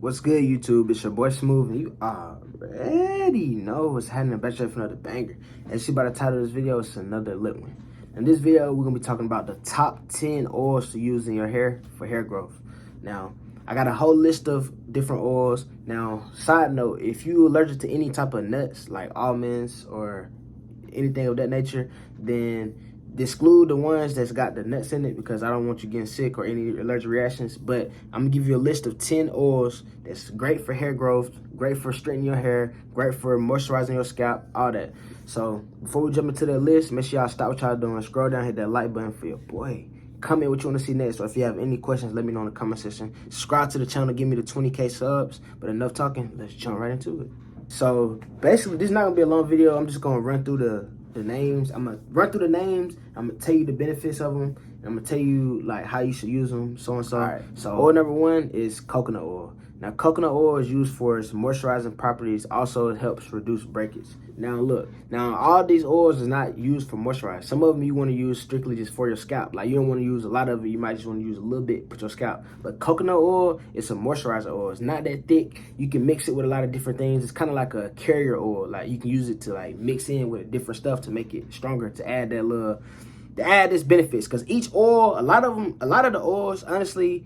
What's good, YouTube? It's your boy Smooth, and you already know what's happening. Back for another banger. And see by the title of this video, it's another lit one. In this video, we're gonna be talking about the top 10 oils to use in your hair for hair growth. Now, I got a whole list of different oils. Now, side note, if you're allergic to any type of nuts like almonds or anything of that nature, then exclude the ones that's got the nuts in it, because I don't want you getting sick or any allergic reactions. But I'm gonna give you a list of 10 oils that's great for hair growth, great for straightening your hair, great for moisturizing your scalp, all that. So before we jump into the list, make sure y'all stop what y'all doing, scroll down, hit that like button for your boy. Comment what you want to see next, or if you have any questions, let me know in the comment section. Subscribe to the channel, give me the 20K subs. But enough talking, let's jump right into it. So basically, this is not gonna be a long video. I'm just gonna run through the names. I'm gonna run through the names. I'm gonna tell you the benefits of them. I'm gonna tell you like how you should use them, so and so. All right. So oil number one is coconut oil. Now, coconut oil is used for its moisturizing properties. Also, it helps reduce breakage. Now, look. Now, all these oils is not used for moisturize. Some of them you want to use strictly just for your scalp. Like, you don't want to use a lot of it. You might just want to use a little bit for your scalp. But coconut oil is a moisturizer oil. It's not that thick. You can mix it with a lot of different things. It's kind of like a carrier oil. Like, you can use it to, like, mix in with different stuff to make it stronger, to add that little, to add this benefits. Because each oil, a lot of the oils, honestly,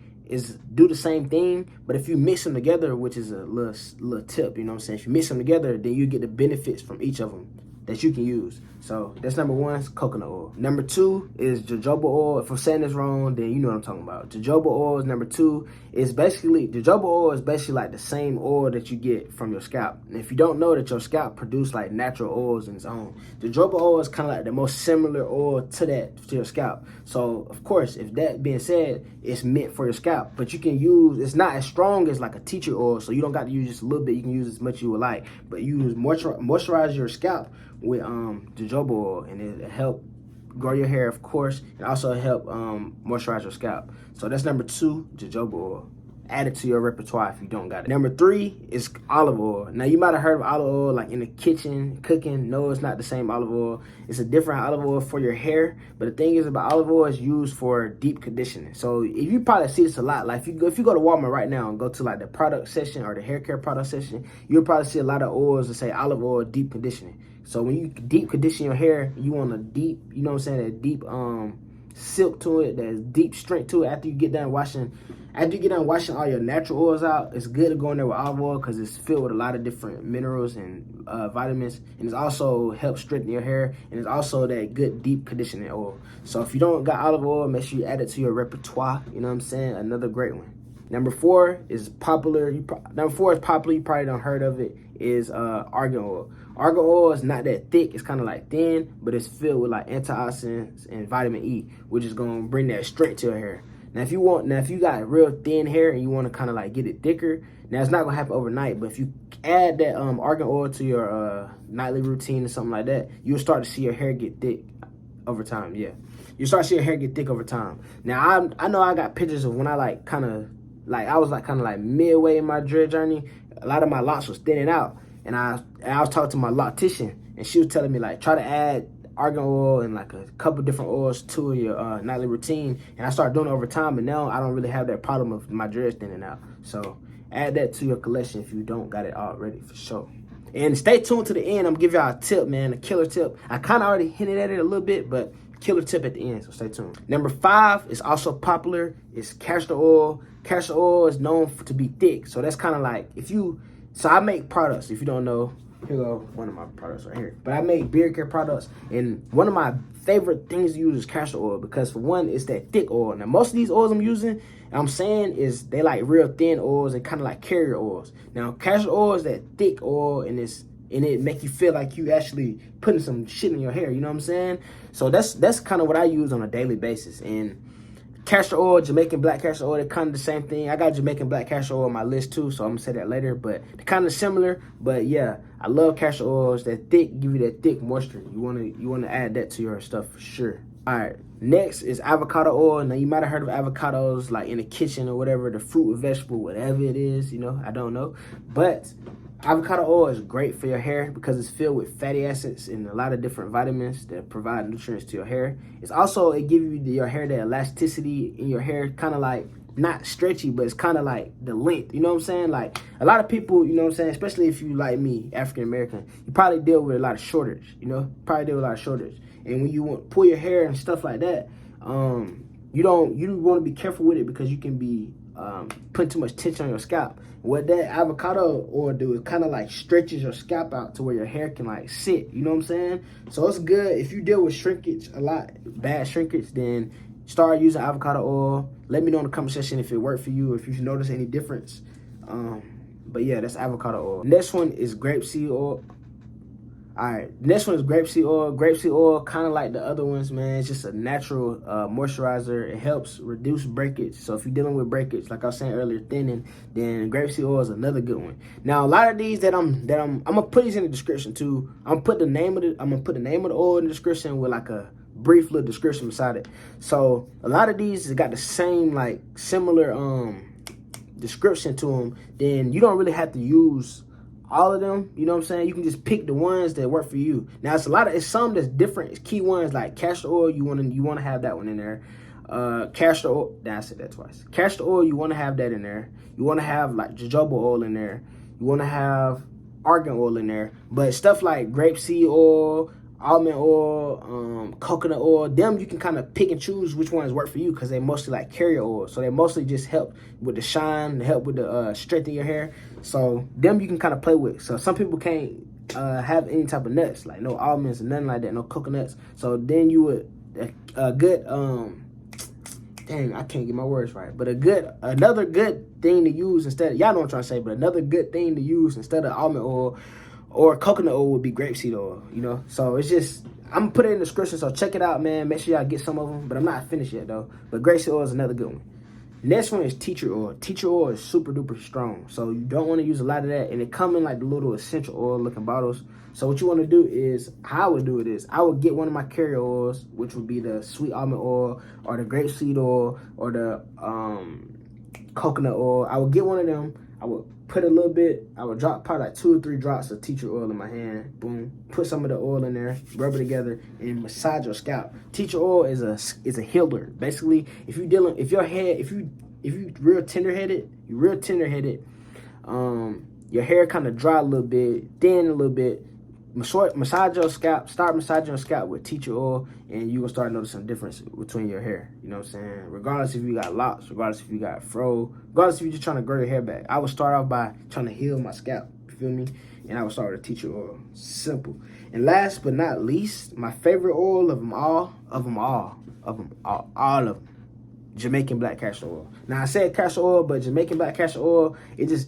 do the same thing, but if you mix them together, which is a little tip, you know what I'm saying? If you mix them together, then you get the benefits from each of them that you can use. So that's number one, is coconut oil. Number two is jojoba oil. If I'm saying this wrong, then you know what I'm talking about. Jojoba oil is number two. It's basically, jojoba oil is basically like the same oil that you get from your scalp. And if you don't know that your scalp produce like natural oils in its own, jojoba oil is kind of like the most similar oil to your scalp. So of course, if that being said, it's meant for your scalp, but you can use, it's not as strong as like a tea tree oil, so you don't got to use just a little bit. You can use as much as you would like, but you moisturize your scalp with jojoba oil, and it help grow your hair, of course, and also help moisturize your scalp. So that's number two, jojoba oil. Add it to your repertoire if you don't got it. Number three is olive oil. Now, you might have heard of olive oil like in the kitchen cooking. No, it's not the same olive oil. It's a different olive oil for your hair. But the thing is about olive oil is used for deep conditioning. So if you probably see this a lot, like if you go to Walmart right now and go to like the product section or the hair care product section, you'll probably see a lot of oils that say olive oil deep conditioning. So when you deep condition your hair, you want a deep, you know what I'm saying, that deep silk to it, that deep strength to it. After you get done washing all your natural oils out, it's good to go in there with olive oil because it's filled with a lot of different minerals and vitamins, and it also helps strengthen your hair, and it's also that good deep conditioning oil. So if you don't got olive oil, make sure you add it to your repertoire. You know what I'm saying? Another great one. Number four is popular. You probably don't heard of it. Is Argan Oil. Argan Oil is not that thick. It's kind of like thin, but it's filled with like antioxidants and vitamin E, which is gonna bring that strength to your hair. Now, if you got real thin hair and you want to kind of like get it thicker, now it's not gonna happen overnight. But if you add that Argan Oil to your nightly routine or something like that, you'll start to see your hair get thick over time. Yeah, you start to see your hair get thick over time. Now, I know I got pictures of when I like I was like kind of like midway in my dread journey. A lot of my locks was thinning out, and I was talking to my loctician, and she was telling me like try to add argan oil and like a couple different oils to your nightly routine, and I started doing it over time, and now I don't really have that problem of my dreads thinning out. So add that to your collection if you don't got it already, for sure. And stay tuned to the end. I'm gonna give y'all a tip, man, a killer tip. I kind of already hinted at it a little bit, but killer tip at the end, so stay tuned. Number five is also popular. It's castor oil. Castor oil is known to be thick, so that's kind of like so I make products. If you don't know, here go one of my products right here. But I make beard care products, and one of my favorite things to use is castor oil, because for one, it's that thick oil. Now, most of these oils I'm using, I'm saying, is they like real thin oils and kind of like carrier oils. Now, castor oil is that thick oil, and it make you feel like you actually putting some shit in your hair, you know what I'm saying? So that's kind of what I use on a daily basis. And castor oil, Jamaican black castor oil, they're kind of the same thing. I got Jamaican black castor oil on my list too, so I'm gonna say that later, but they're kind of similar. But yeah, I love castor oils. That thick, give you that thick moisture. You wanna add that to your stuff for sure. All right, next is avocado oil. Now, you might have heard of avocados like in the kitchen or whatever, the fruit or vegetable, whatever it is, you know, I don't know. But avocado oil is great for your hair because it's filled with fatty acids and a lot of different vitamins that provide nutrients to your hair. It gives your hair the elasticity in your hair, kind of like not stretchy, but it's kind of like the length, you know what I'm saying? Like a lot of people, you know what I'm saying, especially if you like me, African American, you probably deal with a lot of shortage, you know, and when you want pull your hair and stuff like that, you want to be careful with it because you can be putting too much tension on your scalp. What that avocado oil do is kind of like stretches your scalp out to where your hair can like sit, you know what I'm saying? So it's good if you deal with shrinkage a lot, bad shrinkage, then start using avocado oil. Let me know in the comment section if it worked for you, if you notice any difference. But yeah, that's avocado oil. Next one is grapeseed oil. All right, next one is grapeseed oil. Grapeseed oil, kind of like the other ones, man. It's just a natural moisturizer. It helps reduce breakage. So if you're dealing with breakage, like I was saying earlier, thinning, then grapeseed oil is another good one. Now, a lot of these I'm gonna put these in the description too. I'm gonna put the name of the oil in the description with like a brief little description beside it. So a lot of these got the same like similar description to them. Then you don't really have to use all of them, you know what I'm saying? You can just pick the ones that work for you. Now it's some that's different. It's key ones like castor oil. You want to have that one in there. Castor oil. I said that twice. Castor oil. You want to have that in there. You want to have like jojoba oil in there. You want to have argan oil in there. But stuff like grapeseed oil, almond oil, coconut oil, them you can kind of pick and choose which ones work for you because they mostly like carrier oil. So they mostly just help with the shine, help with the strengthen your hair. So them you can kind of play with. So some people can't have any type of nuts, like no almonds and nothing like that, no coconuts. So then you would a good dang, I can't get my words right. But another good thing to use instead, y'all know what I'm trying to say, but another good thing to use instead of almond oil or coconut oil would be grapeseed oil, you know? So it's just, I'm gonna put it in the description, so check it out, man. Make sure y'all get some of them, but I'm not finished yet, though. But grapeseed oil is another good one. Next one is tea tree oil. Tea tree oil is super duper strong, so you don't want to use a lot of that, and it come in like the little essential oil looking bottles. So what you want to do is, how I would do it is, I would get one of my carrier oils, which would be the sweet almond oil, or the grapeseed oil, or the coconut oil. I would get one of them. I would put a little bit, I would drop probably like 2 or 3 drops of tea tree oil in my hand. Boom. Put some of the oil in there, rub it together, and massage your scalp. Tea tree oil is a healer. Basically, if you real tender headed, your hair kind of dry a little bit, thin a little bit. Massage your scalp, start massaging your scalp with tea tree oil, and you will start noticing a difference between your hair. You know what I'm saying? Regardless if you got locks, regardless if you got fro, regardless if you're just trying to grow your hair back. I would start off by trying to heal my scalp, you feel me? And I would start with tea tree oil. Simple. And last but not least, my favorite oil of them all, Jamaican black castor oil. Now I said castor oil, but Jamaican black castor oil, it's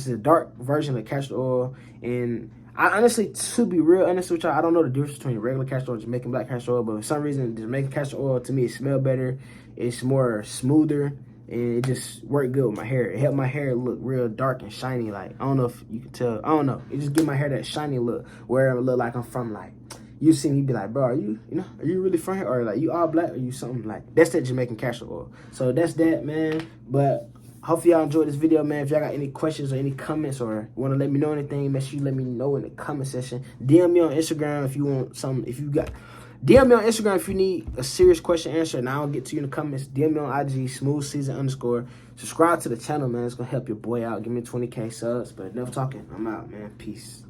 a dark version of castor oil. And I honestly, to be real honest with y'all, I don't know the difference between regular castor oil and Jamaican black castor oil, but for some reason, the Jamaican castor oil, to me, it smells better. It's more smoother, and it just worked good with my hair. It helped my hair look real dark and shiny. Like, I don't know if you can tell. I don't know. It just give my hair that shiny look, where it look like I'm from, like, you see me be like, bro, are you really from here? Or like, you all black, or you something like, that's that Jamaican castor oil. So that's that, man. But hopefully y'all enjoyed this video, man. If y'all got any questions or any comments or want to let me know anything, make sure you let me know in the comment section. DM me on Instagram if you want something. DM me on Instagram if you need a serious question answered, and I'll get to you in the comments. DM me on IG, smoothseason_. Subscribe to the channel, man. It's going to help your boy out. Give me 20K subs. But enough talking. I'm out, man. Peace.